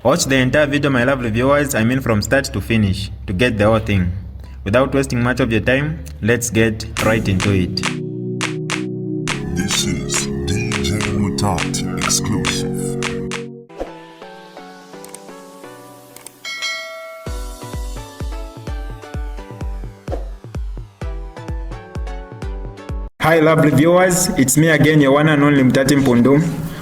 Watch the entire video, my lovely viewers, I mean from start to finish, to get the whole thing. Without wasting much of your time, let's get right into it. This is DJ Mutati exclusive. Hi lovely viewers, it's me again, your one and only Mutati Mpundu.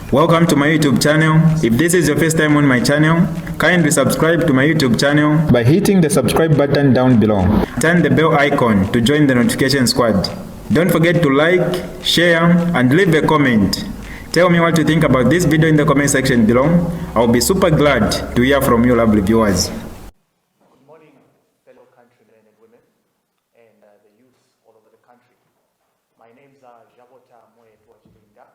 Welcome to my YouTube channel. If this is your first time on my channel, kindly subscribe to my YouTube channel by hitting the subscribe button down below. Turn the bell icon to join the notification squad. Don't forget to like, share, and leave a comment. Tell me what you think about this video in the comment section below. I'll be super glad to hear from you lovely viewers. Good morning, fellow countrymen and women, and the youth all over the country. My name is Javota Moetwajilinda.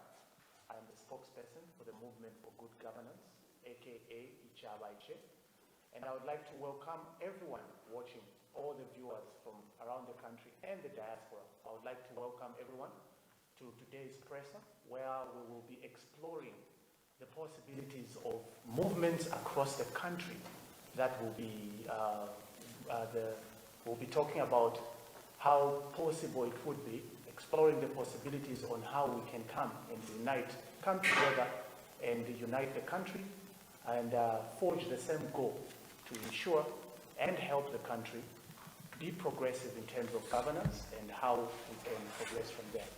I am the spokesperson for the Movement for Good Governance, aka Ichabache, and I would like to welcome everyone watching, all the viewers from around the country and the diaspora. I would like to welcome everyone to today's presser, where we will be exploring the possibilities of movements across the country that will be we'll be talking about how possible it would be, exploring the possibilities on how we can come together and unite the country and forge the same goal to ensure and help the country be progressive in terms of governance and how we can progress from there.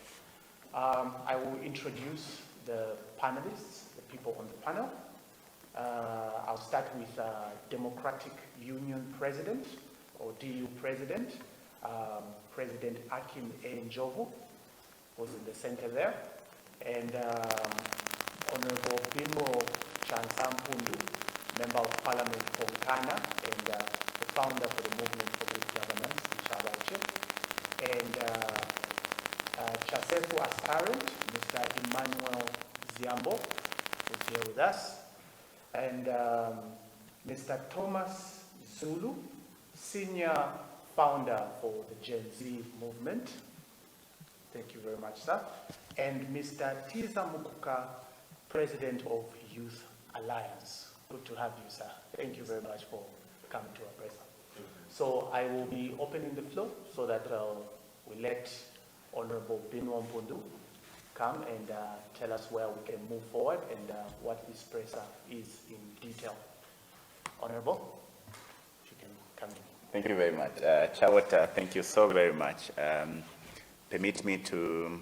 I will introduce the panelists, the people on the panel. I'll start with Democratic Union President, or DU President, President Akim Njovu, who's in the center there, and Honorable Bimo Mpundu, Member of Parliament for Ghana, and the founder for the Movement for Good Governance, and Chasefu aspirant, Mr. Emmanuel Ziambo, who's here with us, and Mr. Thomas Zulu, Senior Founder for the Gen Z Movement. Thank you very much, sir. And Mr. Tiza Mukuka, President of Youth Alliance. Good to have you, sir. Thank you very much for coming to our presser. So I will be opening the floor so that we let Honorable Bino Mpundu come and tell us where we can move forward and what this presser is in detail. Honorable, if you can come in. Thank you very much. Chawata, thank you so very much. Permit me to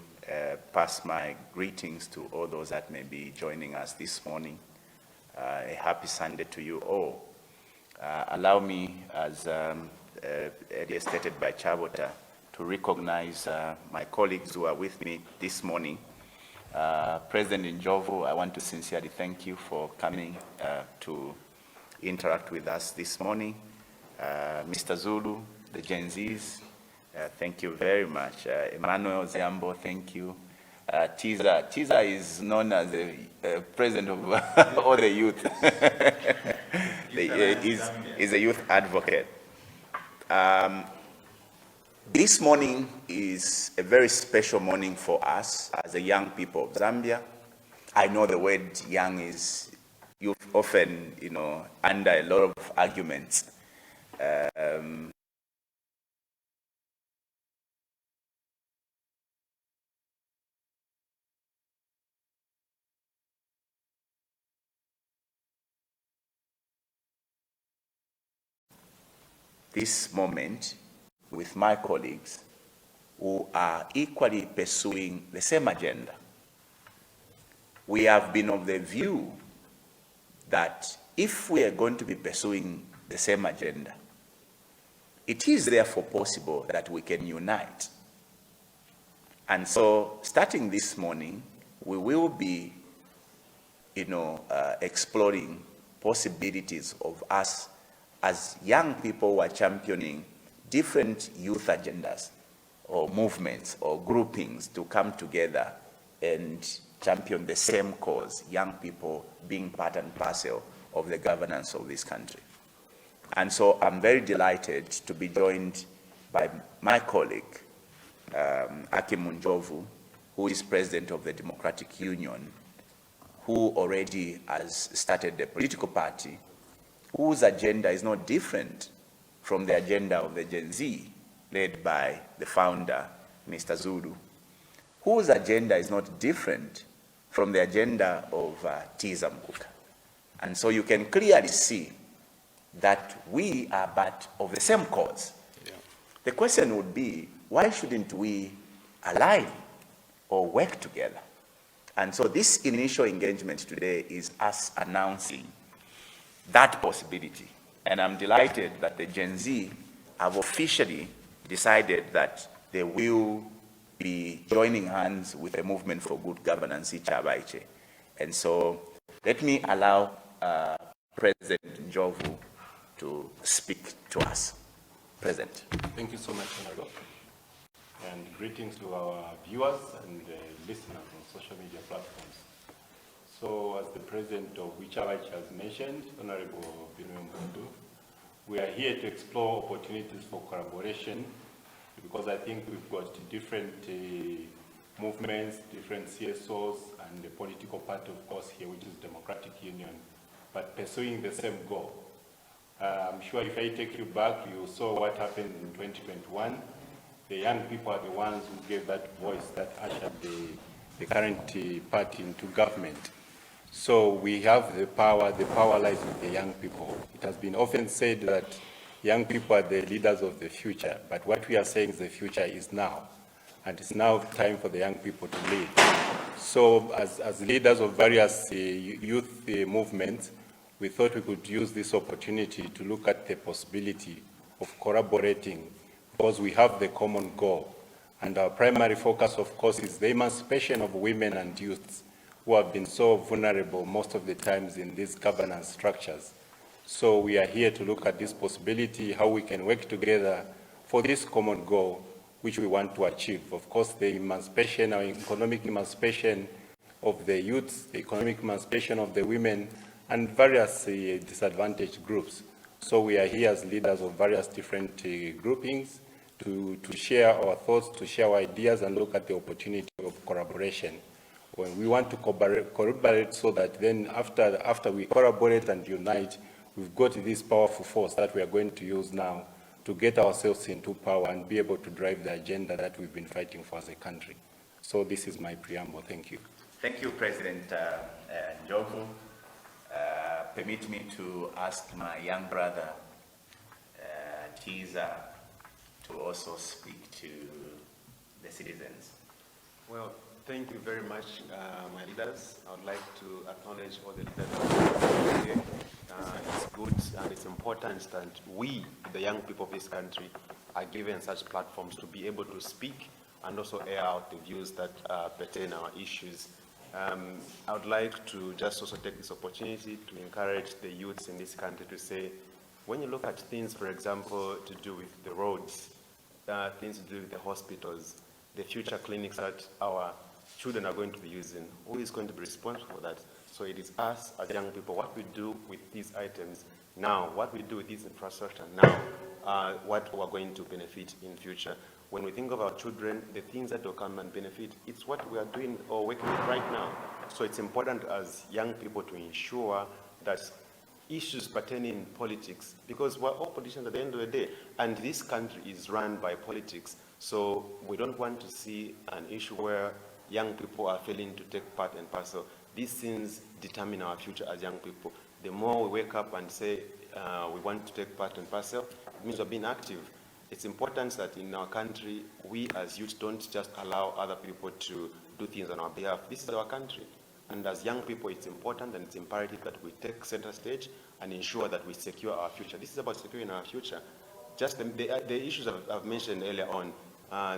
pass my greetings to all those that may be joining us this morning. A happy Sunday to you all. Allow me, as earlier stated by Chawata, to recognize my colleagues who are with me this morning. President Njovu, I want to sincerely thank you for coming to interact with us this morning. Mr. Zulu, the Gen Zs, thank you very much. Emmanuel Ziambo, thank you. Tiza is known as the president of all the youth. He's a youth advocate. This morning is a very special morning for us as a young people of Zambia. I know the word young is often, under a lot of arguments. This moment with my colleagues who are equally pursuing the same agenda. We have been of the view that if we are going to be pursuing the same agenda, it is therefore possible that we can unite. And so, starting this morning, we will be, exploring possibilities of us as young people who are championing different youth agendas or movements or groupings to come together and champion the same cause, young people being part and parcel of the governance of this country. And so I'm very delighted to be joined by my colleague, Akim Njovu, who is president of the Democratic Union, who already has started a political party whose agenda is not different from the agenda of the Gen Z, led by the founder, Mr. Zulu, whose agenda is not different from the agenda of Zambuka. And so you can clearly see that we are but of the same cause. Yeah. The question would be, why shouldn't we align or work together? And so this initial engagement today is us announcing that possibility. And I'm delighted that the Gen Z have officially decided that they will be joining hands with a movement for good governance, Ichabache. And so let me allow President Njovu to speak to us. President. Thank you so much, Honorable. And greetings to our viewers and listeners on social media platforms. So, as the President of Ichabache has mentioned, Honorable Mpundu, we are here to explore opportunities for collaboration, because I think we've got different movements, different CSOs, and the political party, of course, here, which is Democratic Union, but pursuing the same goal. I'm sure if I take you back, you saw what happened in 2021. The young people are the ones who gave that voice that ushered the current party into government. So we have the power lies with the young people. It has been often said that young people are the leaders of the future, but what we are saying is the future is now. And it's now time for the young people to lead. So as leaders of various youth movements, we thought we could use this opportunity to look at the possibility of collaborating, because we have the common goal. And our primary focus, of course, is the emancipation of women and youths who have been so vulnerable most of the times in these governance structures. So we are here to look at this possibility, how we can work together for this common goal, which we want to achieve. Of course, the emancipation, our economic emancipation of the youths, the economic emancipation of the women, and various disadvantaged groups. So we are here as leaders of various different groupings to share our thoughts, to share our ideas, and look at the opportunity of collaboration. When we want to collaborate so that then after we collaborate and unite, we've got this powerful force that we are going to use now to get ourselves into power and be able to drive the agenda that we've been fighting for as a country. So this is my preamble. Thank you. Thank you, President Njovu. Permit me to ask my young brother, Tiza, to also speak to the citizens. Well, thank you very much, my leaders. I would like to acknowledge all the leaders here. It's good and it's important that we, the young people of this country, are given such platforms to be able to speak and also air out the views that pertain our issues. I would like to just also take this opportunity to encourage the youths in this country to say, when you look at things, for example, to do with the roads, things to do with the hospitals, the future clinics that our children are going to be using, who is going to be responsible for that? So it is us as young people, what we do with these items now, what we do with this infrastructure now, what we're going to benefit in future. When we think of our children, the things that will come and benefit, it's what we are doing or working with right now. So it's important as young people to ensure that issues pertaining in politics, because we're all politicians at the end of the day, and this country is run by politics. So we don't want to see an issue where young people are failing to take part and parcel. These things determine our future as young people. The more we wake up and say we want to take part and parcel, it means we're being active. It's important that in our country, we as youth don't just allow other people to do things on our behalf. This is our country. And as young people, it's important and it's imperative that we take center stage and ensure that we secure our future. This is about securing our future. Just the issues I've mentioned earlier on,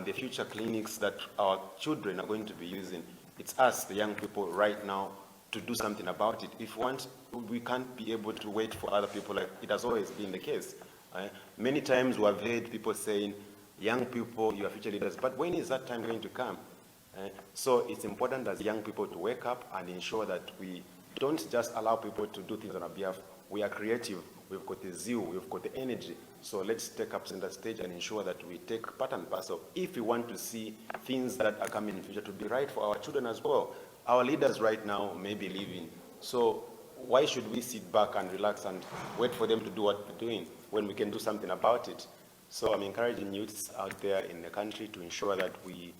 the future clinics that our children are going to be using, it's us, the young people, right now, to do something about it. If once we can't be able to wait for other people, like it has always been the case. Many times we have heard people saying, young people, you are future leaders, but when is that time going to come? So it's important as young people to wake up and ensure that we don't just allow people to do things on our behalf. We are creative, we've got the zeal, we've got the energy. So let's take up center stage and ensure that we take part and parcel if we want to see things that are coming in the future to be right for our children as well. Our leaders right now may be leaving. So why should we sit back and relax and wait for them to do what they're doing when we can do something about it? So I'm encouraging youths out there in the country to ensure that we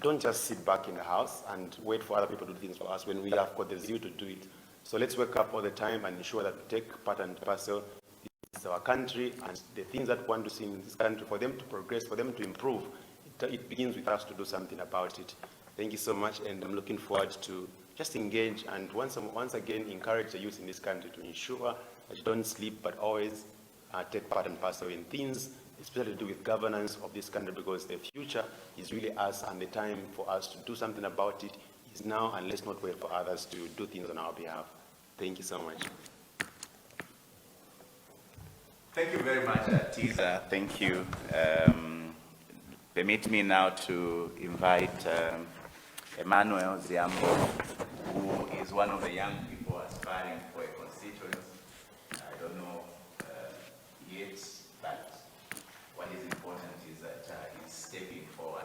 don't just sit back in the house and wait for other people to do things for us when we have got the zeal to do it. So let's wake up all the time and ensure that we take part and parcel. It's our country, and the things that we want to see in this country, for them to progress, for them to improve, it begins with us to do something about it. Thank you so much, and I'm looking forward to just engage and once again encourage the youth in this country to ensure that you don't sleep, but always take part and parcel in things, especially to do with governance of this country, because the future is really us, and the time for us to do something about it is now, and let's not wait for others to do things on our behalf. Thank you so much. Thank you very much, Tiza. Thank you. Permit me now to invite Emmanuel Ziambo, who is one of the young people aspiring for a constituency. I don't know yet, but what is important is that he's stepping forward.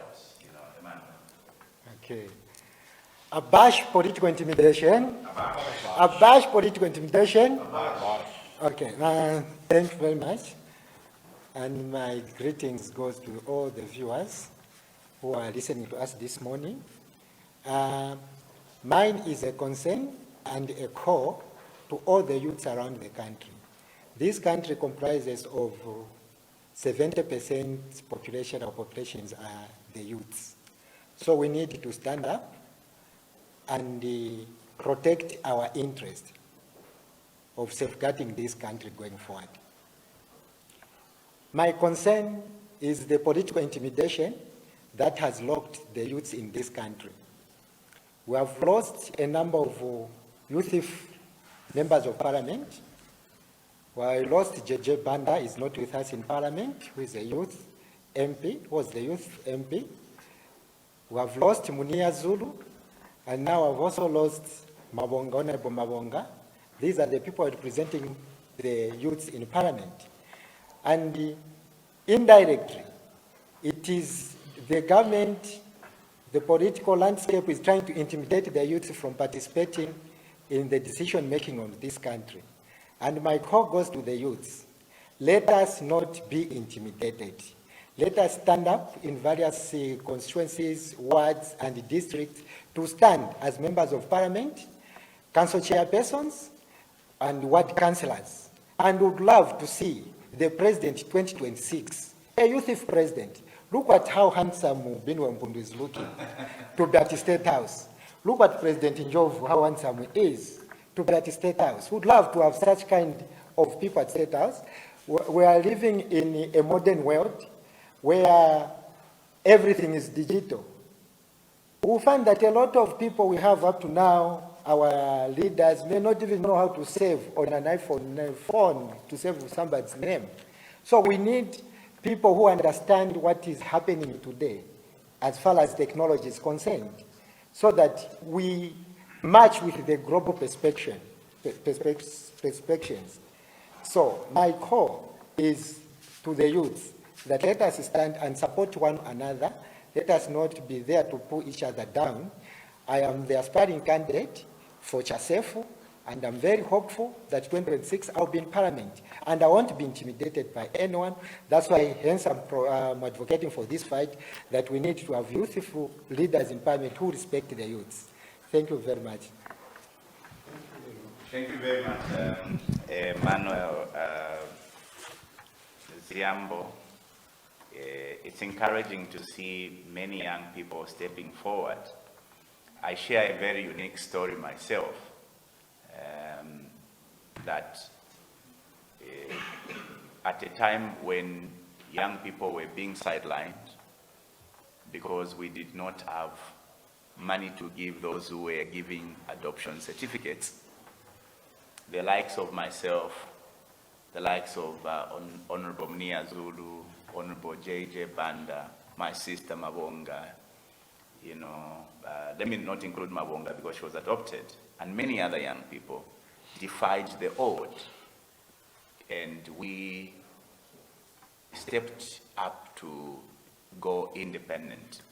Emmanuel. Okay. Abash political intimidation. Abash political intimidation. Okay. Thank you very much. And my greetings goes to all the viewers who are listening to us this morning. Mine is a concern and a call to all the youths around the country. This country comprises of 70% population, our populations are the youths. So we need to stand up and protect our interest of safeguarding this country going forward. My concern is the political intimidation that has locked the youths in this country. We have lost a number of youth members of parliament. We lost JJ Banda, is not with us in parliament, who is a youth MP, was the youth MP. We have lost Munia Zulu, and now I've also lost Mabonga, Honorable Mabonga. These are the people representing the youths in parliament. And indirectly, it is the government, the political landscape is trying to intimidate the youth from participating in the decision-making of this country. And my call goes to the youths. Let us not be intimidated. Let us stand up in various constituencies, wards, and districts to stand as members of parliament, council chairpersons, and ward councillors. And would love to see the president 2026, a youth president. Look at how handsome Mpundu is looking to be at the State House. Look at President Njovu, how handsome he is to be at the State House. Would love to have such kind of people at State House. We are living in a modern world where everything is digital. We find that a lot of people we have up to now, our leaders, may not even know how to save on an iPhone phone to save somebody's name. So we need people who understand what is happening today as far as technology is concerned, so that we match with the global perspectives. So my call is to the youth that let us stand and support one another. Let us not be there to pull each other down. I am the aspiring candidate for Chasefu, and I'm very hopeful that 2026 I'll be in parliament, and I won't be intimidated by anyone. That's why hence I'm advocating for this fight, that we need to have youthful leaders in parliament who respect the youths. Thank you very much. Thank you very much, Emmanuel Ziambo. It's encouraging to see many young people stepping forward. I share a very unique story myself, that at a time when young people were being sidelined because we did not have money to give those who were giving adoption certificates, the likes of myself, the likes of Honorable Munia Zulu, Honorable JJ Banda, my sister Mabonga, let me not include Mabonga because she was adopted, and many other young people defied the odds, and we stepped up to go independent.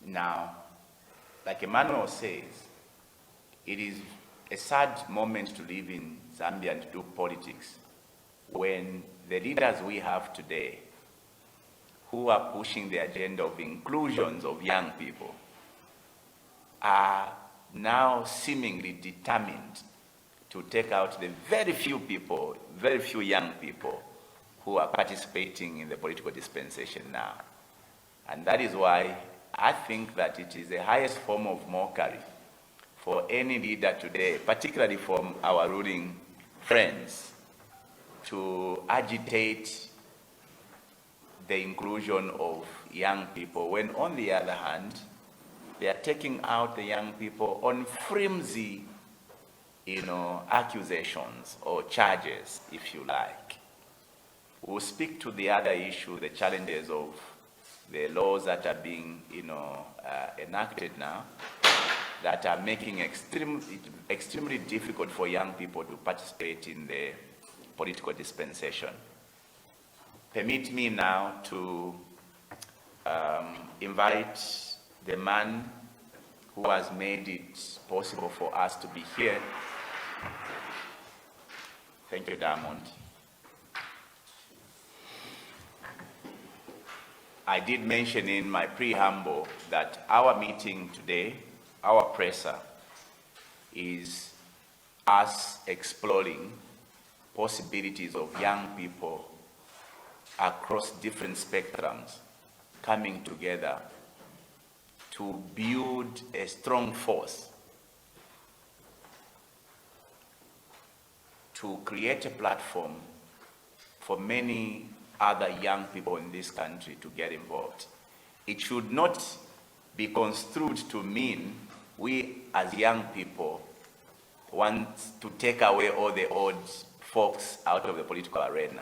Now, like Emmanuel says, it is a sad moment to live in Zambia and to do politics when the leaders we have today who are pushing the agenda of inclusions of young people are now seemingly determined to take out the very few people, very few young people who are participating in the political dispensation now. And that is why I think that it is the highest form of mockery for any leader today, particularly from our ruling friends, to agitate the inclusion of young people, when on the other hand, they are taking out the young people on flimsy, accusations or charges, if you like. We'll speak to the other issue, the challenges of the laws that are being, enacted now, that are making extremely difficult for young people to participate in the political dispensation. Permit me now to invite the man who has made it possible for us to be here. Thank you, Diamond. I did mention in my preamble that our meeting today, our presser, is us exploring possibilities of young people across different spectrums coming together to build a strong force to create a platform for many other young people in this country to get involved. It should not be construed to mean we as young people want to take away all the old folks out of the political arena.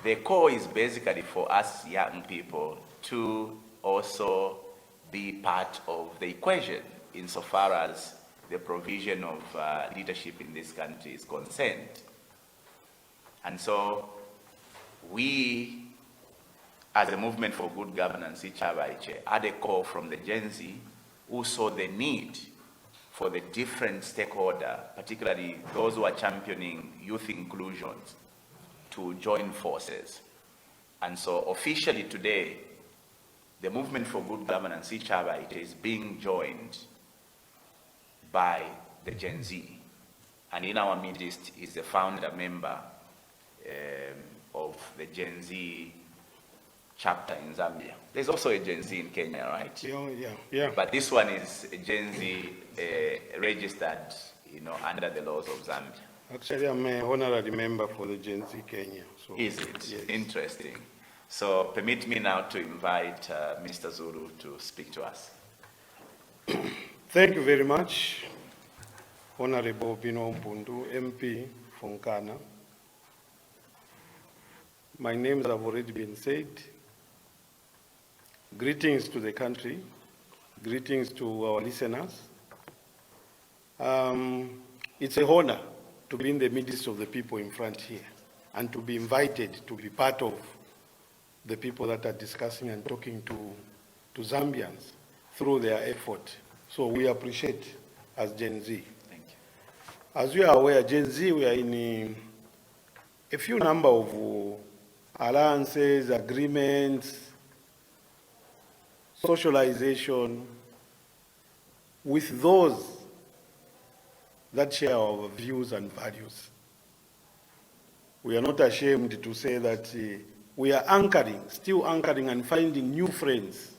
The core is basically for us young people to also be part of the equation insofar as the provision of leadership in this country is concerned. And so we, as a movement for good governance, had a call from the Gen Z who saw the need for the different stakeholders, particularly those who are championing youth inclusions, to join forces. And so officially today, the movement for good governance, is being joined by the Gen Z. And in our midst is the founder member of the Gen Z chapter in Zambia. There's also a Gen Z in Kenya, right? Yeah. But this one is a Gen Z registered, under the laws of Zambia. Actually, I'm an honorary member for the Gen Z Kenya. So, is it? yes. Interesting. So permit me now to invite Mr. Zulu to speak to us. Thank you very much, Honorable Mpundu, MP from Ghana. My names have already been said. Greetings to the country. Greetings to our listeners. It's an honor to be in the midst of the people in front here and to be invited to be part of the people that are discussing and talking to Zambians through their effort. So we appreciate as Gen Z. Thank you. As you are aware, Gen Z, we are in a few number of alliances, agreements, socialization with those that share our views and values. We are not ashamed to say that we are still anchoring and finding new friends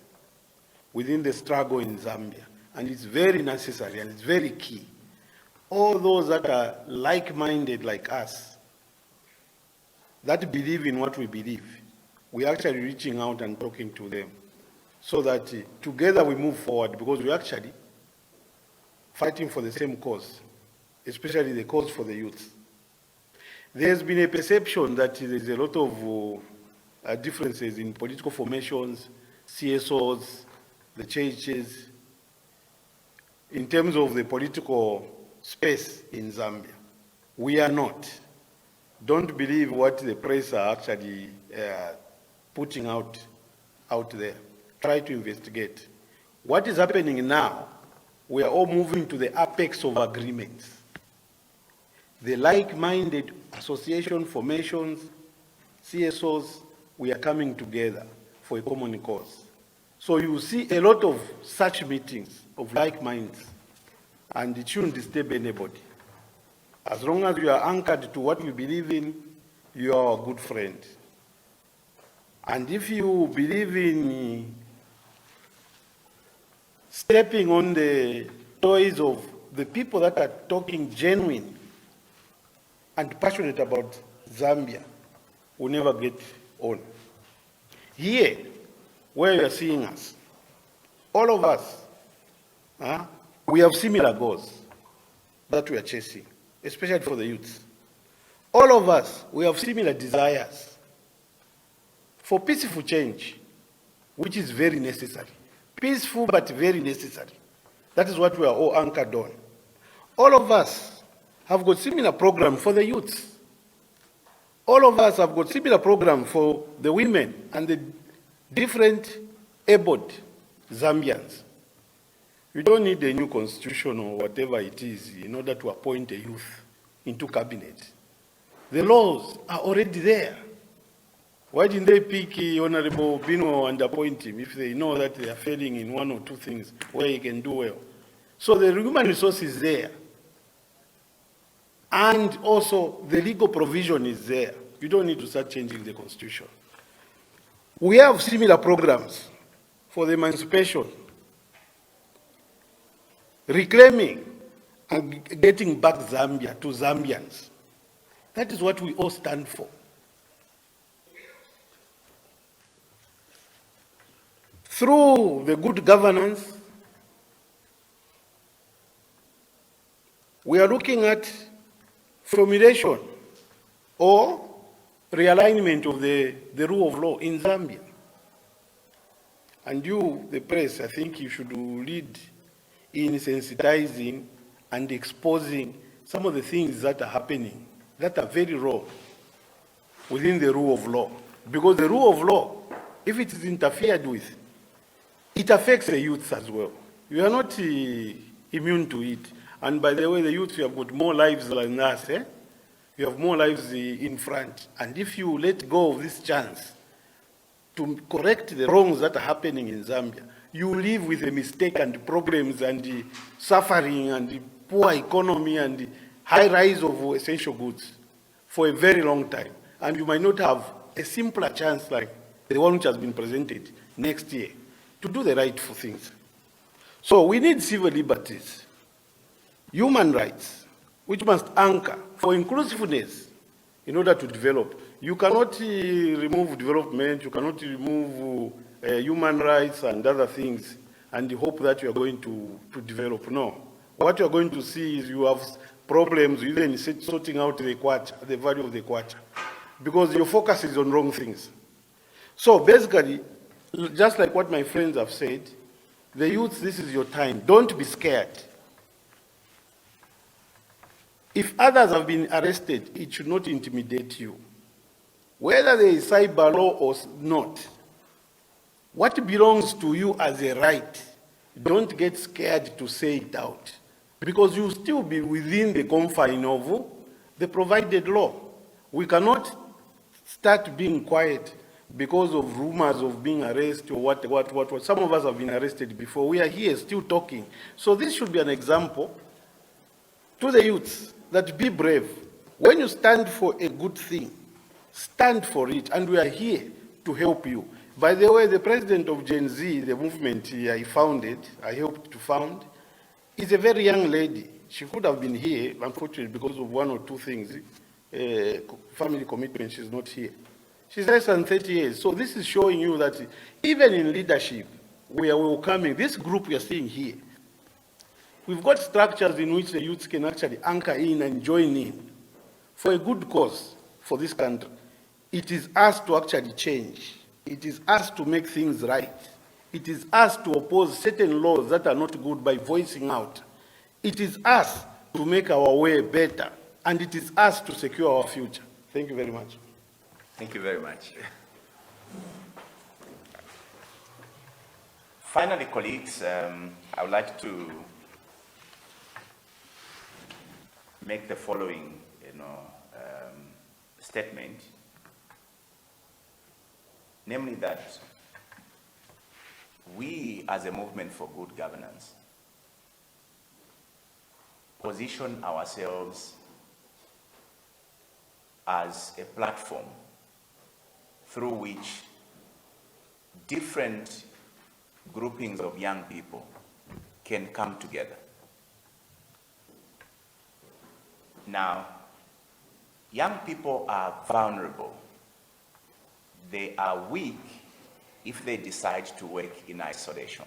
within the struggle in Zambia. And it's very necessary and it's very key. All those that are like-minded like us, that believe in what we believe, we're actually reaching out and talking to them so that together we move forward, because we're actually fighting for the same cause, especially the cause for the youth. There's been a perception that there's a lot of differences in political formations, CSOs, the churches, in terms of the political space in Zambia. We are not. Don't believe what the press are actually putting out there. Try to investigate. What is happening now we are all moving to the apex of agreements. The like-minded association formations, CSOs, we are coming together for a common cause. So you see a lot of such meetings of like minds, and it shouldn't disturb anybody. As long as you are anchored to what you believe in, you are a good friend. And if you believe in stepping on the toes of the people that are talking genuine and passionate about Zambia, will never get on. Here, where you are seeing us, all of us, we have similar goals that we are chasing, especially for the youth. All of us, we have similar desires for peaceful change, which is very necessary. Peaceful, but very necessary. That is what we are all anchored on. All of us have got similar program for the youth. All of us have got similar program for the women and the different abled Zambians. You don't need a new constitution or whatever it is in order to appoint a youth into cabinet. The laws are already there. Why didn't they pick Honorable Bino and appoint him if they know that they are failing in one or two things where he can do well? So the human resource is there. And also the legal provision is there. You don't need to start changing the constitution. We have similar programs for the emancipation, reclaiming and getting back Zambia to Zambians. That is what we all stand for. Through the good governance, we are looking at formulation or realignment of the rule of law in Zambia. And you, the press, I think you should lead in sensitizing and exposing some of the things that are happening that are very wrong within the rule of law. Because the rule of law, if it is interfered with, it affects the youth as well. You are not immune to it. And by the way, the youth, you have got more lives than us. You have more lives in front. And if you let go of this chance to correct the wrongs that are happening in Zambia, you live with a mistake and problems and suffering and poor economy and high rise of essential goods for a very long time. And you might not have a simpler chance like the one which has been presented next year to do the rightful things. So we need civil liberties, human rights, which must anchor for inclusiveness in order to develop. You cannot remove development, you cannot remove human rights and other things and hope that you are going to develop. No. What you are going to see is you have problems even sorting out the kwacha, the value of the kwacha, because your focus is on wrong things. So basically, just like what my friends have said, the youth, this is your time. Don't be scared. If others have been arrested, it should not intimidate you. Whether there is cyber law or not, what belongs to you as a right, don't get scared to say it out. Because you still be within the confine of the provided law. We cannot start being quiet because of rumors of being arrested or what. Some of us have been arrested before. We are here still talking. So this should be an example to the youths that be brave. When you stand for a good thing, stand for it, and we are here to help you. By the way, the president of Gen Z, the movement I founded, I helped to found, is a very young lady. She could have been here, unfortunately, because of one or two things. Family commitment, she's not here. She's less than 30 years. So this is showing you that even in leadership, we are welcoming. This group we are seeing here, we've got structures in which the youths can actually anchor in and join in for a good cause for this country. It is us to actually change. It is us to make things right. It is us to oppose certain laws that are not good by voicing out. It is us to make our way better. And it is us to secure our future. Thank you very much. Thank you very much. Finally, colleagues, I would like to make the following, statement, namely that we, as a movement for good governance, position ourselves as a platform through which different groupings of young people can come together. Now, young people are vulnerable. They are weak if they decide to work in isolation.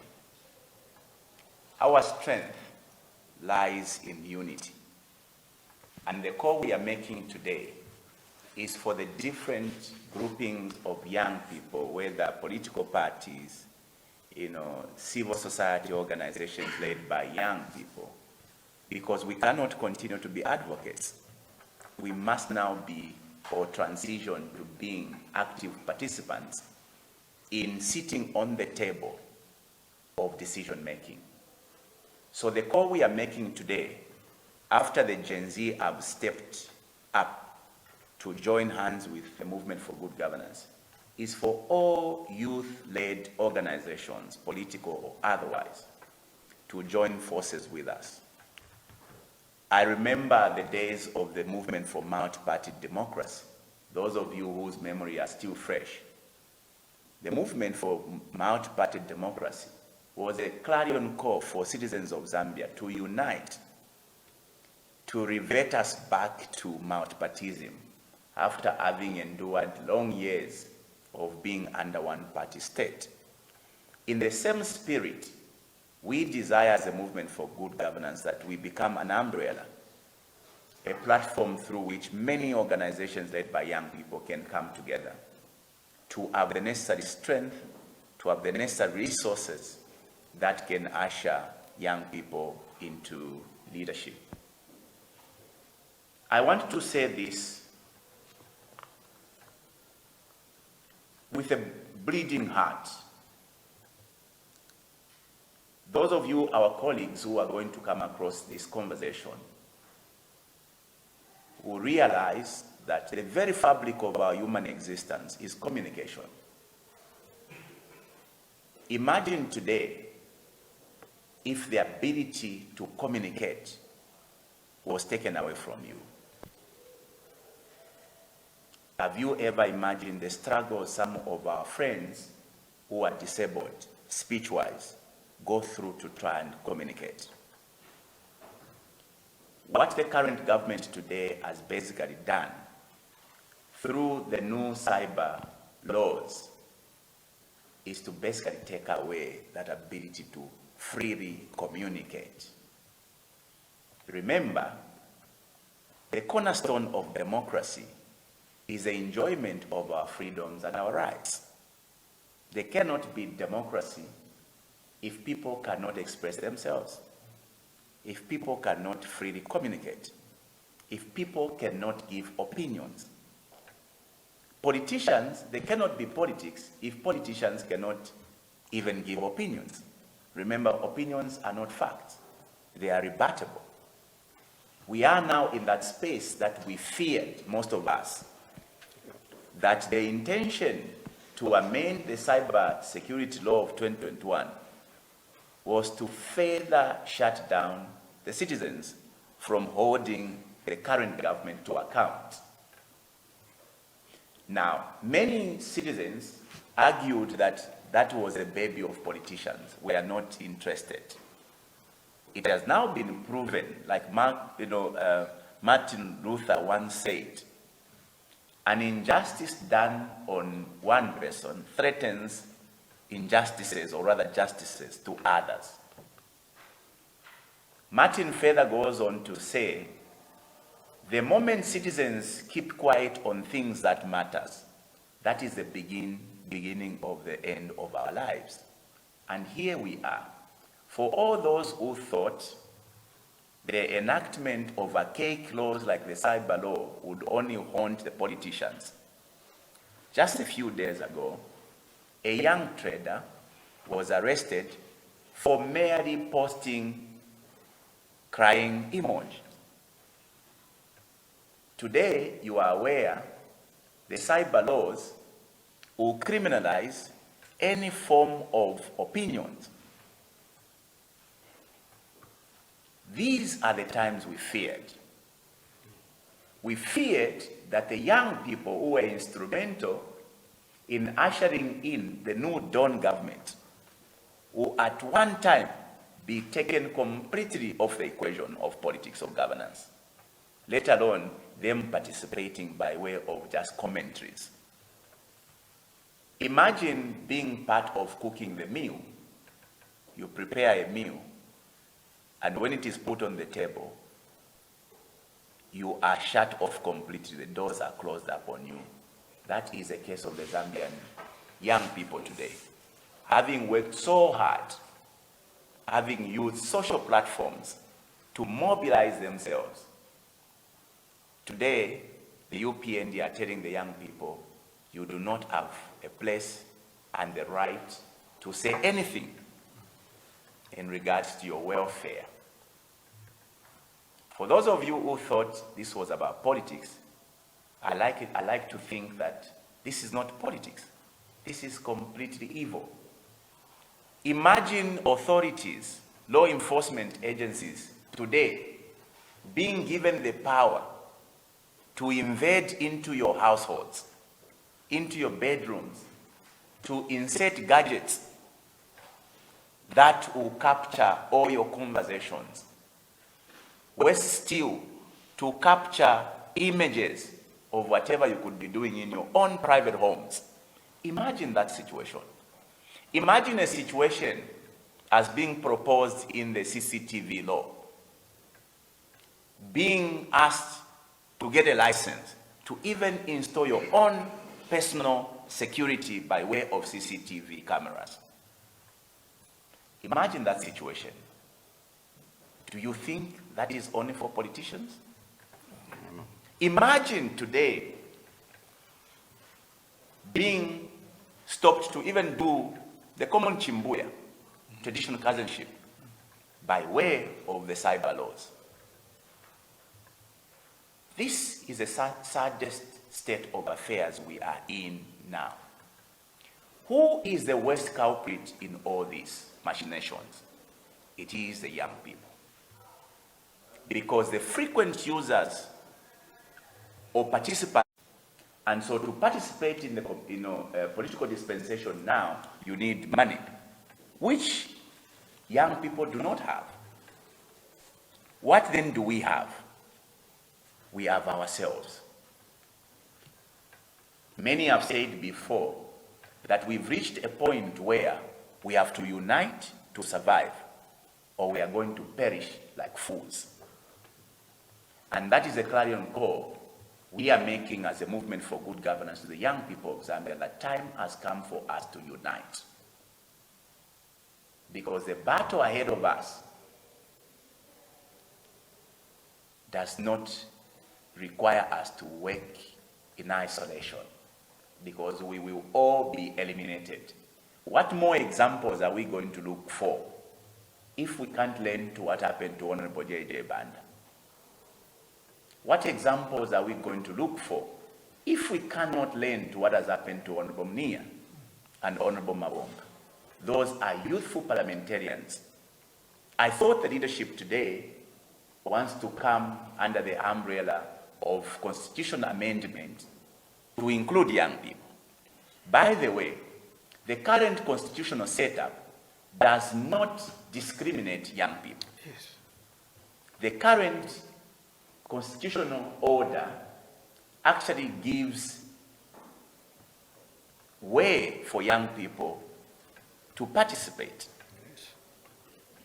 Our strength lies in unity. And the call we are making today is for the different groupings of young people, whether political parties, civil society organizations led by young people, because we cannot continue to be advocates. We must now be, or transition to being active participants in sitting on the table of decision making. So the call we are making today, after the Gen Z have stepped up to join hands with the Movement for Good Governance, is for all youth-led organizations, political or otherwise, to join forces with us. I remember the days of the movement for multi-party democracy. Those of you whose memory are still fresh. The movement for multi-party democracy was a clarion call for citizens of Zambia to unite, to revert us back to multipartism after having endured long years of being under one-party state. In the same spirit, we desire as a movement for good governance that we become an umbrella, a platform through which many organizations led by young people can come together to have the necessary strength, to have the necessary resources that can usher young people into leadership. I want to say this with a bleeding heart. Those of you, our colleagues, who are going to come across this conversation will realize that the very fabric of our human existence is communication. Imagine today if the ability to communicate was taken away from you. Have you ever imagined the struggle some of our friends who are disabled, speech-wise, go through to try and communicate? What the current government today has basically done through the new cyber laws is to basically take away that ability to freely communicate. Remember, the cornerstone of democracy is the enjoyment of our freedoms and our rights. There cannot be democracy if people cannot express themselves, if people cannot freely communicate, if people cannot give opinions. Politicians, they cannot be politics if politicians cannot even give opinions. Remember, opinions are not facts. They are rebuttable. We are now in that space that we feared, most of us, that the intention to amend the cyber security law of 2021 was to further shut down the citizens from holding the current government to account. Now, many citizens argued that that was a baby of politicians. We are not interested. It has now been proven, like Martin Luther once said, an injustice done on one person threatens injustices, or rather justices, to others. Martin further goes on to say, the moment citizens keep quiet on things that matters, that is the beginning of the end of our lives. And here we are. For all those who thought the enactment of archaic laws like the cyber law would only haunt the politicians, just a few days ago, a young trader was arrested for merely posting crying emoji. Today, you are aware the cyber laws will criminalize any form of opinions. These are the times we feared. We feared that the young people who were instrumental in ushering in the new Dawn government will at one time be taken completely off the equation of politics of governance, let alone them participating by way of just commentaries. Imagine being part of cooking the meal. You prepare a meal, and when it is put on the table, you are shut off completely. The doors are closed upon you. That is the case of the Zambian young people today. Having worked so hard, having used social platforms to mobilize themselves, today the UPND are telling the young people, you do not have a place and the right to say anything in regards to your welfare. For those of you who thought this was about politics, I like to think that this is not politics. This is completely evil. Imagine authorities, law enforcement agencies today being given the power to invade into your households, into your bedrooms, to insert gadgets that will capture all your conversations. Worse still, to capture images of whatever you could be doing in your own private homes. Imagine that situation. Imagine a situation as being proposed in the CCTV law. Being asked to get a license to even install your own personal security by way of CCTV cameras. Imagine that situation. Do you think that is only for politicians? Imagine today being stopped to even do the common chimbuya, traditional cousinship, by way of the cyber laws. This is the saddest state of affairs we are in now. Who is the worst culprit in all these machinations? It is the young people. Because the frequent users or participants, and so to participate in the political dispensation now, you need money, which young people do not have. What then do we have? We have ourselves. Many have said before that we've reached a point where we have to unite to survive, or we are going to perish like fools. And that is a clarion call we are making as a movement for good governance to the young people of Zambia, that time has come for us to unite. Because the battle ahead of us does not require us to work in isolation, because we will all be eliminated. What more examples are we going to look for if we can't learn to what happened to Honorable J.J. Banda? What examples are we going to look for if we cannot learn to what has happened to Honorable Mnia and Honorable Mabonga? Those are youthful parliamentarians. I thought the leadership today wants to come under the umbrella of constitutional amendment to include young people. By the way, the current constitutional setup does not discriminate young people. Yes. The current constitutional order actually gives way for young people to participate.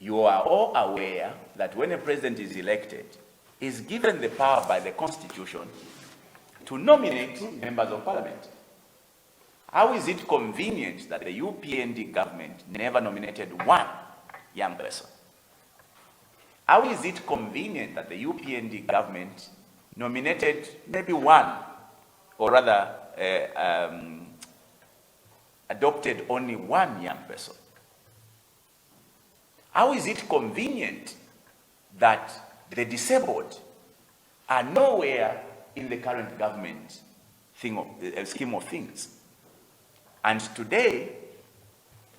You are all aware that when a president is elected, he is given the power by the Constitution to nominate members of parliament. How is it convenient that the UPND government never nominated one young person? How is it convenient that the UPND government nominated maybe one, or rather adopted only one young person? How is it convenient that the disabled are nowhere in the current government scheme of things. And today,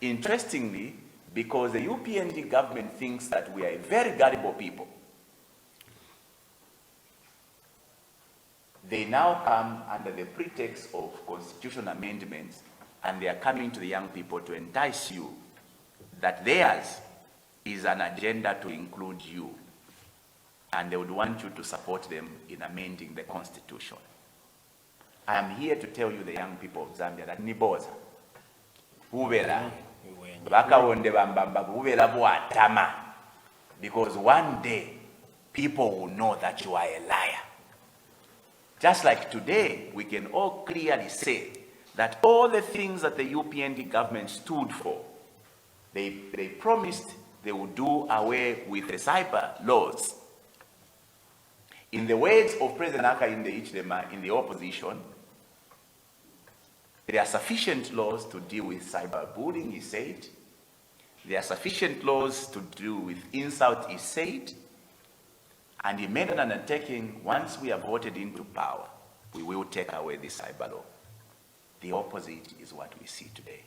interestingly, because the UPND government thinks that we are a very gullible people, they now come under the pretext of constitutional amendments, and they are coming to the young people to entice you that theirs is an agenda to include you, and they would want you to support them in amending the constitution. I am here to tell you, the young people of Zambia, that niboza bubera bakawonde bambamba bubera bwatama, because one day people will know that you are a liar. Just like today, we can all clearly say that all the things that the UPND government stood for, they promised they would do away with the cyber laws. In the words of President Hakainde Hichilema in the opposition, there are sufficient laws to deal with cyberbullying, he said. There are sufficient laws to deal with insult, he said. And he made an undertaking, once we are voted into power, we will take away the cyber law. The opposite is what we see today.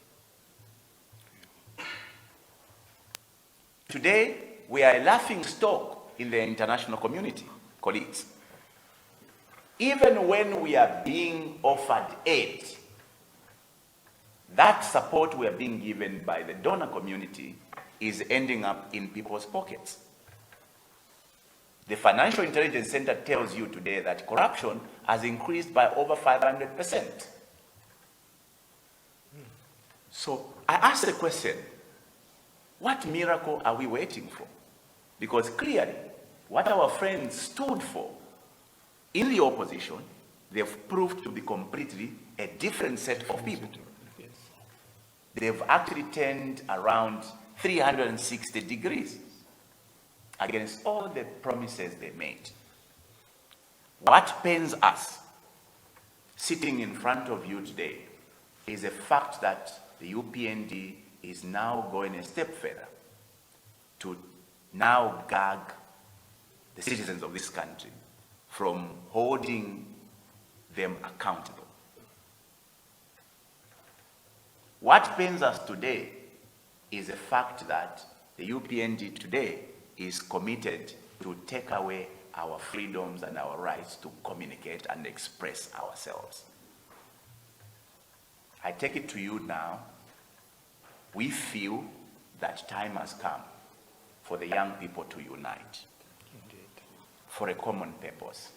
Today, we are a laughing stock in the international community, colleagues. Even when we are being offered aid, that support we are being given by the donor community is ending up in people's pockets. The Financial Intelligence Center tells you today that corruption has increased by over 500%. So I ask the question, what miracle are we waiting for? Because clearly, what our friends stood for in the opposition, they've proved to be completely a different set of people. They've actually turned around 360 degrees against all the promises they made. What pains us, sitting in front of you today, is the fact that the UPND is now going a step further to now gag the citizens of this country from holding them accountable. What pains us today is the fact that the UPND today is committed to take away our freedoms and our rights to communicate and express ourselves. I take it to you now, we feel that time has come for the young people to unite for a common purpose.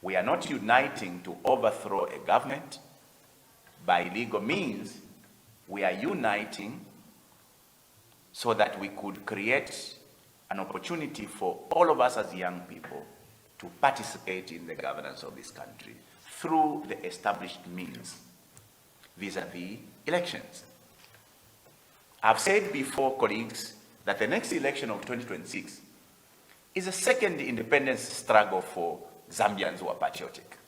We are not uniting to overthrow a government by legal means. We are uniting so that we could create an opportunity for all of us as young people to participate in the governance of this country through the established means vis-a-vis elections. I've said before, colleagues, that the next election of 2026 is a second independence struggle for Zambians who are patriotic.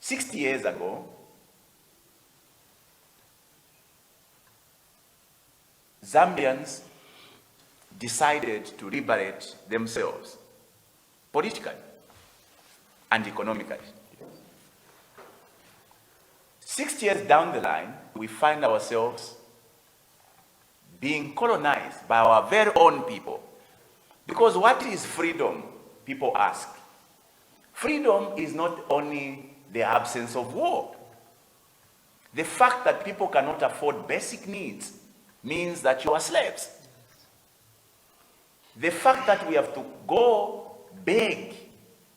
60 years ago, Zambians decided to liberate themselves politically and economically. 60 years down the line, we find ourselves being colonized by our very own people. Because what is freedom, people ask? Freedom is not only the absence of war. The fact that people cannot afford basic needs means that you are slaves. The fact that we have to go beg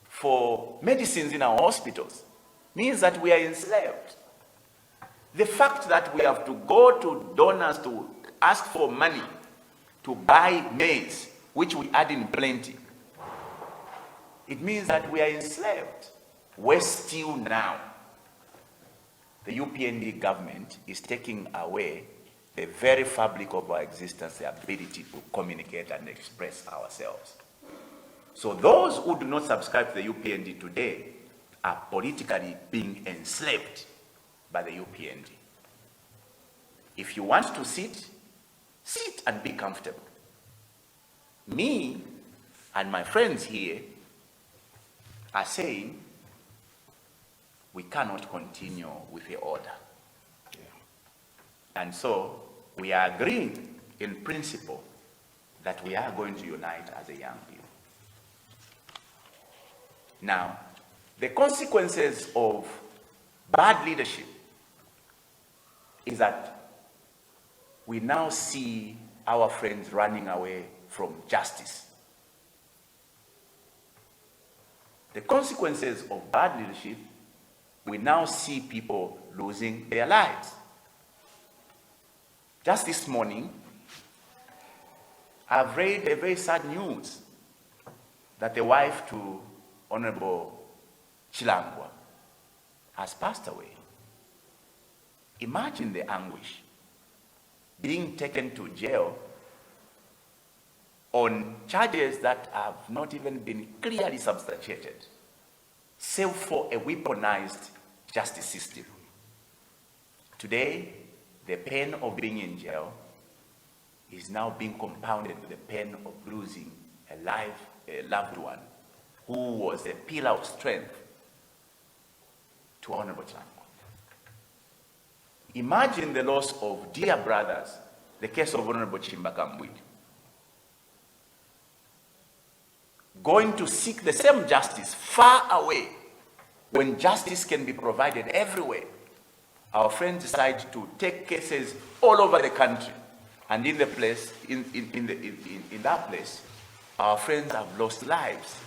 for medicines in our hospitals means that we are enslaved. The fact that we have to go to donors to ask for money to buy maize, which we add in plenty, it means that we are enslaved. Worse still now, the UPND government is taking away the very fabric of our existence, the ability to communicate and express ourselves. So those who do not subscribe to the UPND today are politically being enslaved by the UPND. If you want to sit, sit and be comfortable. Me and my friends here are saying we cannot continue with the order. And so we are agreeing in principle that we are going to unite as a young people. Now, the consequences of bad leadership is that we now see our friends running away from justice. The consequences of bad leadership, we now see people losing their lives. Just this morning, I've read a very sad news that the wife to Honorable Chilangwa has passed away. Imagine the anguish, being taken to jail on charges that have not even been clearly substantiated, save for a weaponized justice system. Today, the pain of being in jail is now being compounded with the pain of losing a loved one who was a pillar of strength to Honorable Chilangwa. Imagine the loss of dear brothers, the case of Honorable Chimbakambwid, going to seek the same justice far away when justice can be provided everywhere. Our friends decide to take cases all over the country, and in that place, our friends have lost lives.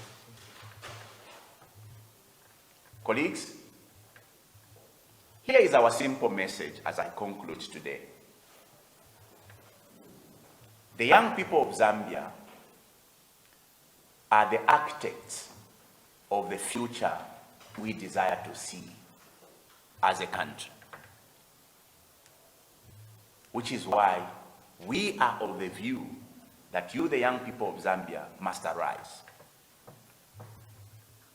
Colleagues, here is our simple message as I conclude today. The young people of Zambia are the architects of the future we desire to see as a country. Which is why we are of the view that you, the young people of Zambia, must arise.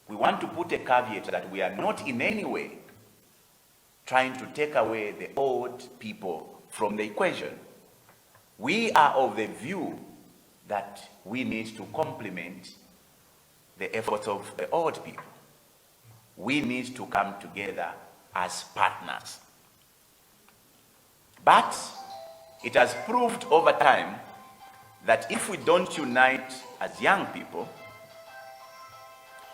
We want to put a caveat that we are not in any way trying to take away the old people from the equation. We are of the view that we need to complement the efforts of the old people. We need to come together as partners. But it has proved over time that if we don't unite as young people,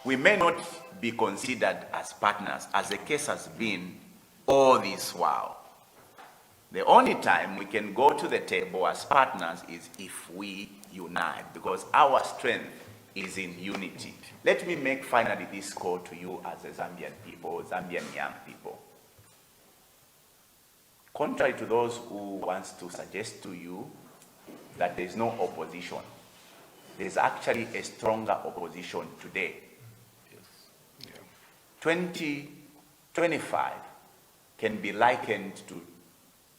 we may not be considered as partners, as the case has been all this while. The only time we can go to the table as partners is if we unite, because our strength is in unity. Let me make finally this call to you as the Zambian people, Zambian young people. Contrary to those who want to suggest to you that there is no opposition, there is actually a stronger opposition today. 2025 can be likened to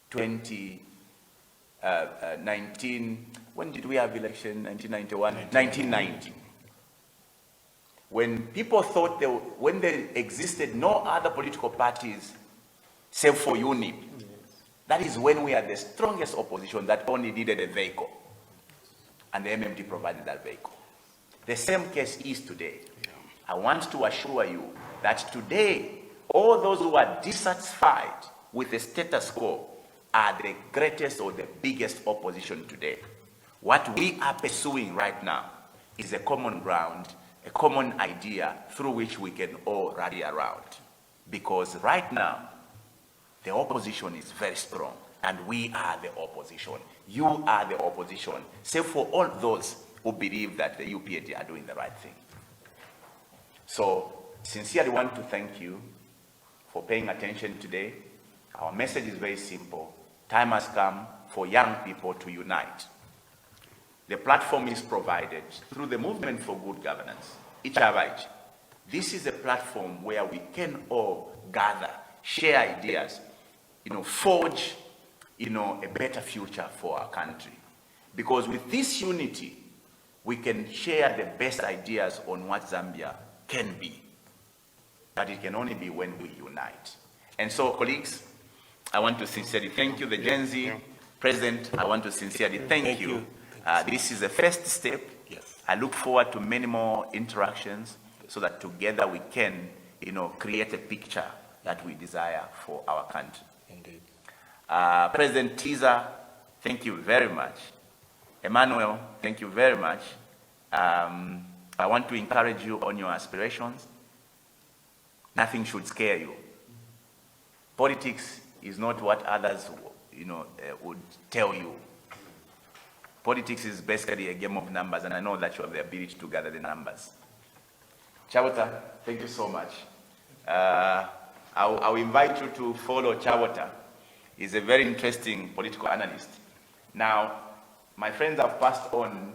2019. When did we have election? 1991? 1990. When people thought when there existed no other political parties save for UNIP, that is when we had the strongest opposition that only needed a vehicle. And the MMD provided that vehicle. The same case is today. I want to assure you that today, all those who are dissatisfied with the status quo are the greatest or the biggest opposition today. What we are pursuing right now is a common ground, a common idea through which we can all rally around. Because right now, the opposition is very strong, and we are the opposition. You are the opposition, save for all those who believe that the UPND are doing the right thing. So, sincerely want to thank you for paying attention today. Our message is very simple. Time has come for young people to unite. The platform is provided through the Movement for Good Governance, HRH. This is a platform where we can all gather, share ideas, forge, a better future for our country. Because with this unity, we can share the best ideas on what Zambia can be. But it can only be when we unite. And so, colleagues, I want to sincerely thank you, the Gen Z President. I want to sincerely thank you. This is the first step. Yes. I look forward to many more interactions. so that together we can, create a picture that we desire for our country. Indeed. President Tiza, thank you very much. Emmanuel, thank you very much. I want to encourage you on your aspirations. Nothing should scare you. Politics is not what others, would tell you. Politics is basically a game of numbers, and I know that you have the ability to gather the numbers. Chabota, thank you so much. I'll invite you to follow Chabota. He's a very interesting political analyst. Now, my friends have passed on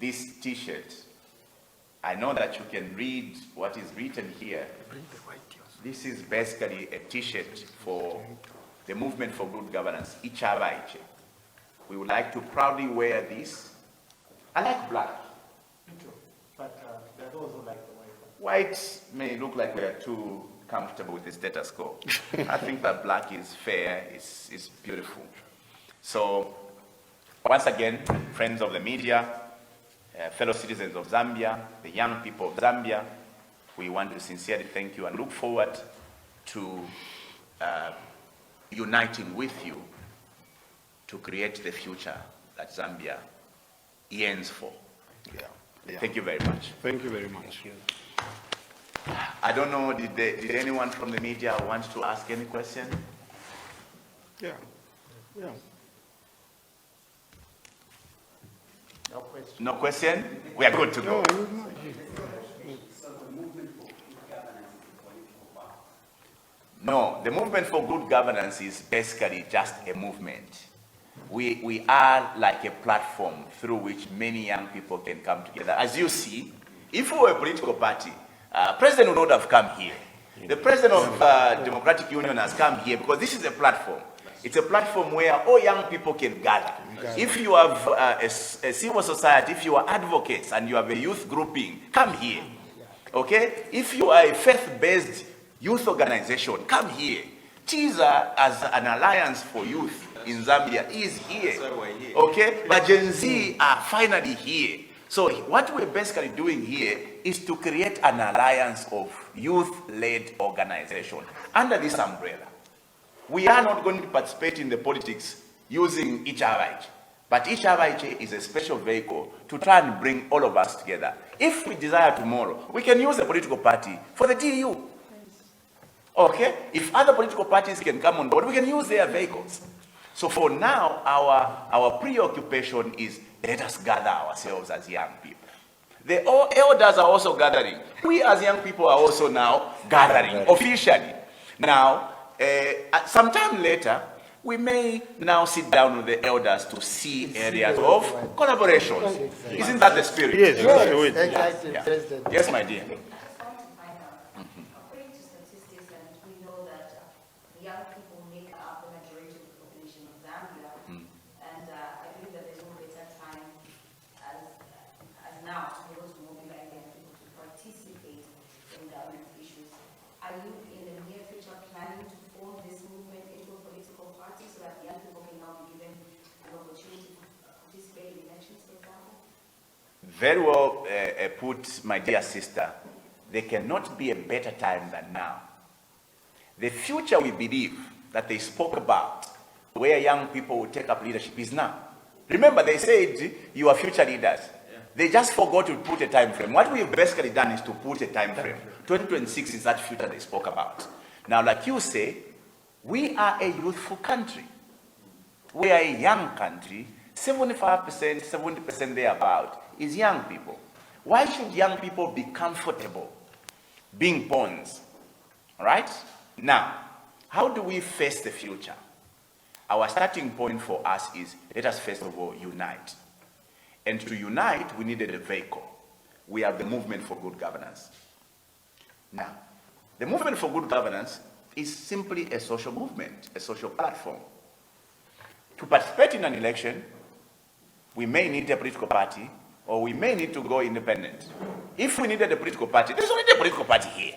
this T-shirt. I know that you can read what is written here. This is basically a T-shirt for the Movement for Good Governance, Ichabache. We would like to proudly wear this. I like black. Me too. But there are those who like the white one. White may look like we are too comfortable with the status quo. I think that black is fair, it's beautiful. So, once again, friends of the media, fellow citizens of Zambia, the young people of Zambia, we want to sincerely thank you and look forward to uniting with you to create the future that Zambia yearns for. Yeah. Thank you very much. Thank you very much. Thank you. I don't know, did anyone from the media want to ask any question? Yeah. Yeah. No question. No question? We are good to go. No, the Movement for Good Governance is basically just a movement. We are like a platform through which many young people can come together. As you see, if we were a political party, President would not have come here. The President of Democratic Union has come here because this is a platform. It's a platform where all young people can gather. If you have a civil society, if you are advocates and you have a youth grouping, come here. Okay? If you are a faith-based youth organization, come here. TIZA, as an alliance for youth in Zambia, is here. Okay? But Gen Z are finally here. So what we're basically doing here is to create an alliance of youth-led organization under this umbrella. We are not going to participate in the politics using each Ichabaich, but each Ichabaich is a special vehicle to try and bring all of us together. If we desire tomorrow, we can use a political party for the DU. Okay? If other political parties can come on board, we can use their vehicles. So for now, our preoccupation is let us gather ourselves as young people. The elders are also gathering. We as young people are also now gathering officially. Now, sometime later, we may now sit down with the elders to see areas of collaborations. Isn't that the spirit? Yes, Exactly, Yeah. President. Yes, my dear. According to statistics, and we know that young people make up the majority of the population of Zambia, and I believe that there's no better time as now to be able to mobilize young people to participate in government issues. Are you in the near future planning to form this movement into a political party so that young people can now be given an opportunity to participate in elections, for example? Very well put, my dear sister. There cannot be a better time than now. The future we believe that they spoke about, where young people will take up leadership, is now. Remember, they said you are future leaders. They just forgot to put a time frame. What we've basically done is to put a time frame. 2026 is that future they spoke about. Now, like you say, we are a youthful country. We are a young country. 75%, 70% thereabout is young people. Why should young people be comfortable being pawns? All right? Now, how do we face the future? Our starting point for us is, let us first of all unite. And to unite, we needed a vehicle. We have the Movement for Good Governance. Now, the Movement for Good Governance is simply a social movement, a social platform. To participate in an election, we may need a political party, or we may need to go independent. If we needed a political party, there's already a political party here.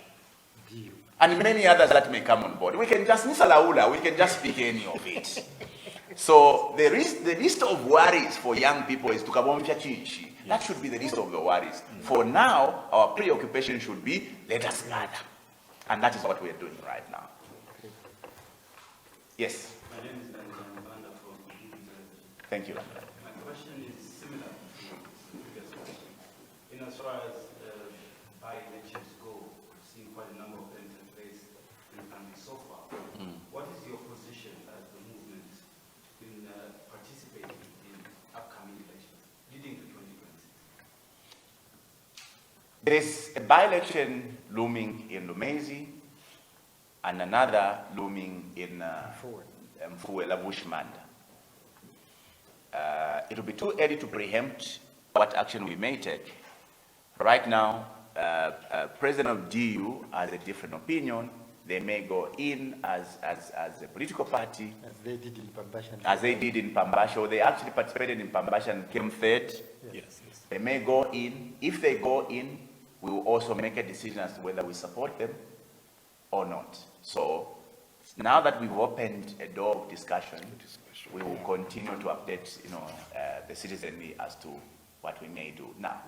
And many others that may come on board. We can just, Nisalaula, we can just pick any of it. So the list of worries for young people is to kabomfya chichi. That should be the least of the worries. For now, our preoccupation should be, let us gather. And that is what we are doing right now. Yes. My name is Banda from Mpundu. Thank you. My question is similar to the previous question. In as far as by-elections go, we've seen quite a number of them take place in the country so far. What is your position as the movement in participating in upcoming elections leading to 2026? There is a by-election looming in Amazi and another looming in Mfuela Bushmanda. It will be too early to preempt what action we may take. Right now, President of DU has a different opinion. They may go in as a political party. As they did in Pambasha. As they did in Pambasha. They actually participated in Pambasha and came third. Yes. They may go in. If they go in, we will also make a decision as to whether we support them or not. So now that we've opened a door of discussion, we will continue to update, the citizenry as to what we may do. Now,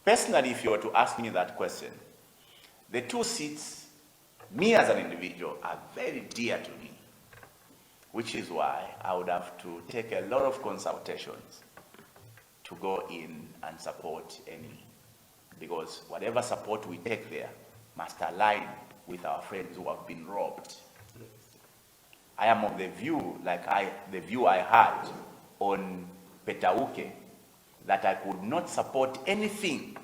personally, if you were to ask me that question, the two seats, me as an individual, are very dear to me, which is why I would have to take a lot of consultations to go in and support any, because whatever support we take there must align with our friends who have been robbed. I am of the view, the view I had on Petauke, that I could not support anything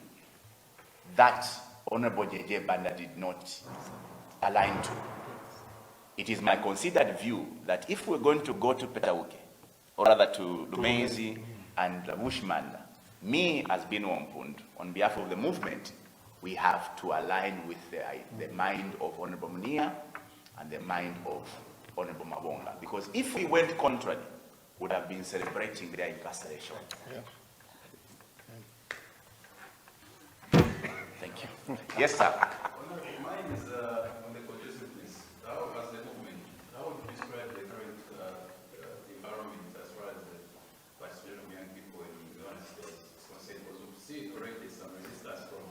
that Honorable J.J. Banda did not align to. It is my considered view that if we're going to go to Petauke, or rather to Amazi and Bushmanda, me as Bino Mpundu, on behalf of the movement, we have to align with the mind of Honorable Munia and the mind of Honorable Mabonga. Because if we went contrary, we would have been celebrating their incarceration. Yeah. Thank you. Yes, sir. Mine is on the conduciveness. How, as the movement, how would you describe the current environment as far as the participation of young people in the United States is concerned? Because we've seen already some resistance from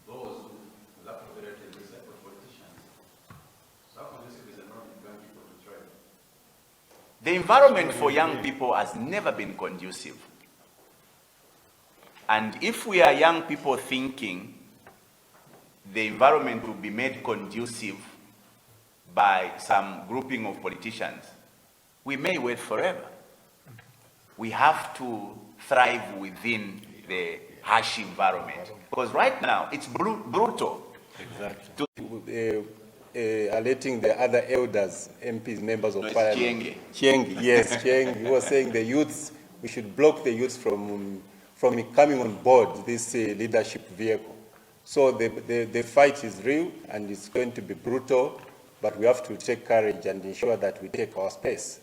those who lack of relative recycled politicians. So how conducive is the environment for young people to try? The environment for young people has never been conducive. And if we are young people thinking the environment will be made conducive by some grouping of politicians, we may wait forever. We have to thrive within the harsh environment. Because right now, it's brutal. Exactly. Alerting the other elders, MPs, members of parliament. Chiengi, yes, Chiengi. He was saying the youths, we should block the youths from coming on board this leadership vehicle. So the fight is real and it's going to be brutal, but we have to take courage and ensure that we take our space.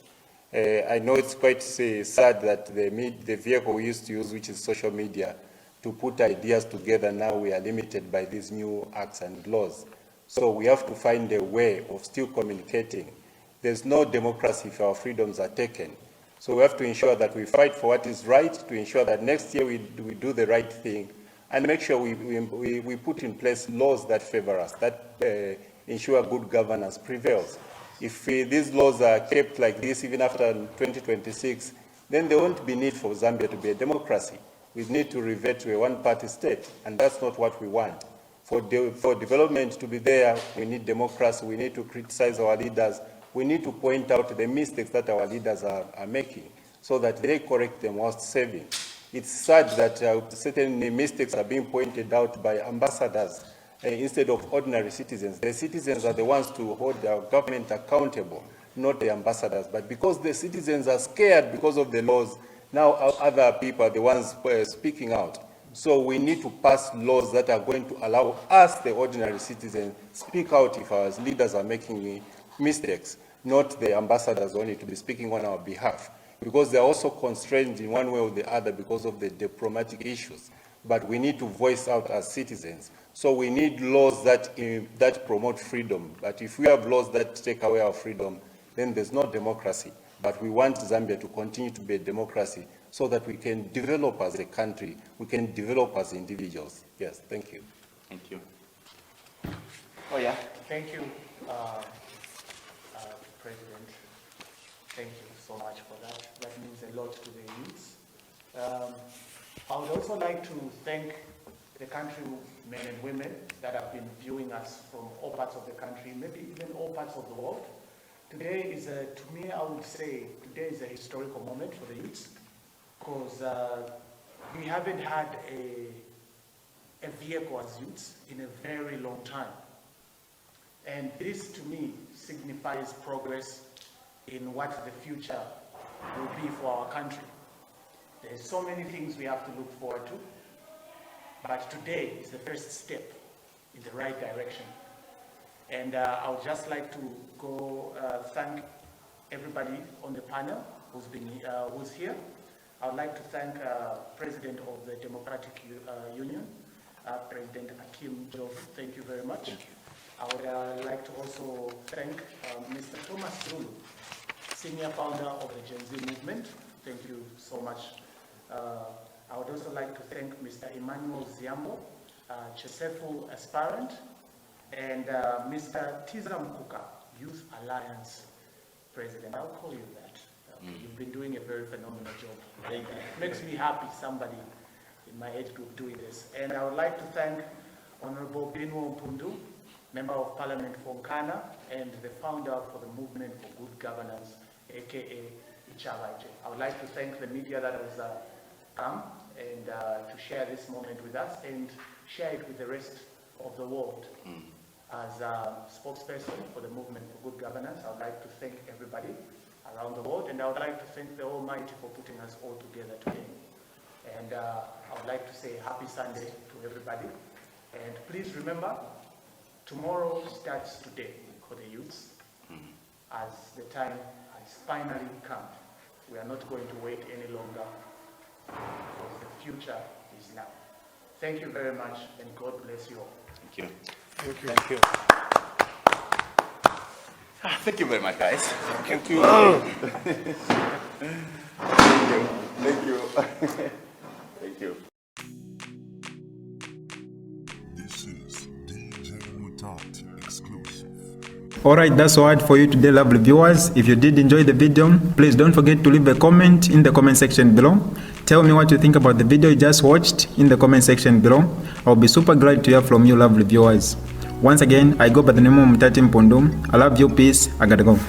I know it's quite sad that the vehicle we used to use, which is social media, to put ideas together, now we are limited by these new acts and laws. So we have to find a way of still communicating. There's no democracy if our freedoms are taken. So we have to ensure that we fight for what is right, to ensure that next year we do the right thing, and make sure we put in place laws that favor us, that ensure good governance prevails. If these laws are kept like this, even after 2026, then there won't be need for Zambia to be a democracy. We need to revert to a one-party state, and that's not what we want. For development to be there, we need democracy, we need to criticize our leaders, we need to point out the mistakes that our leaders are making so that they correct them whilst saving. It's sad that certain mistakes are being pointed out by ambassadors instead of ordinary citizens. The citizens are the ones to hold our government accountable, not the ambassadors. But because the citizens are scared because of the laws, now other people are the ones speaking out. So we need to pass laws that are going to allow us, the ordinary citizens, speak out if our leaders are making mistakes, not the ambassadors only to be speaking on our behalf, because they're also constrained in one way or the other because of the diplomatic issues. But we need to voice out as citizens. So we need laws that promote freedom. But if we have laws that take away our freedom, then there's no democracy. But we want Zambia to continue to be a democracy so that we can develop as a country, we can develop as individuals. Yes, thank you. Thank you. Oh, yeah. Thank you, President. Thank you so much for that. That means a lot to the youths. I would also like to thank the countrymen and women that have been viewing us from all parts of the country, maybe even all parts of the world. Today is, to me, I would say, today is a historical moment for the youths, because we haven't had a vehicle as youths in a very long time. And this, to me, signifies progress in what the future will be for our country. There's so many things we have to look forward to, but today is the first step in the right direction. And I would just like to go thank everybody on the panel who's here. I would like to thank President of the Democratic Union, President Akim Jov. Thank you very much. Thank you. I would like to also thank Mr. Thomas Zulu, Senior Founder of the Gen Z Movement. Thank you so much. I would also like to thank Mr. Emmanuel Ziambo, Chesefu Aspirant, and Mr. Tiza Mkuka, Youth Alliance President. I'll call you that. You've been doing a very phenomenal job. Thank you. It makes me happy, somebody in my age group doing this. And I would like to thank Honorable Mpundu, Member of Parliament for Nkana, and the founder for the Movement for Good Governance, aka Ichawaje. I would like to thank the media that has come and to share this moment with us and share it with the rest of the world. As a spokesperson for the Movement for Good Governance, I would like to thank everybody around the world, and I would like to thank the Almighty for putting us all together today. And I would like to say happy Sunday to everybody. And please remember, tomorrow starts today for the youths, as the time has finally come. We are not going to wait any longer, because the future is now. Thank you very much, and God bless you all. Thank you. Thank you. Thank you. Thank you very much, guys. Thank you. Thank you. Thank you. This is DJ Mutati exclusive. Alright, that's all for you today, lovely viewers. If you did enjoy the video, please don't forget to leave a comment in the comment section below. Tell me what you think about the video you just watched in the comment section below. I'll be super glad to hear from you, lovely viewers. Once again, I go by the name of Mutati Mpundu. I love you, peace, I gotta go.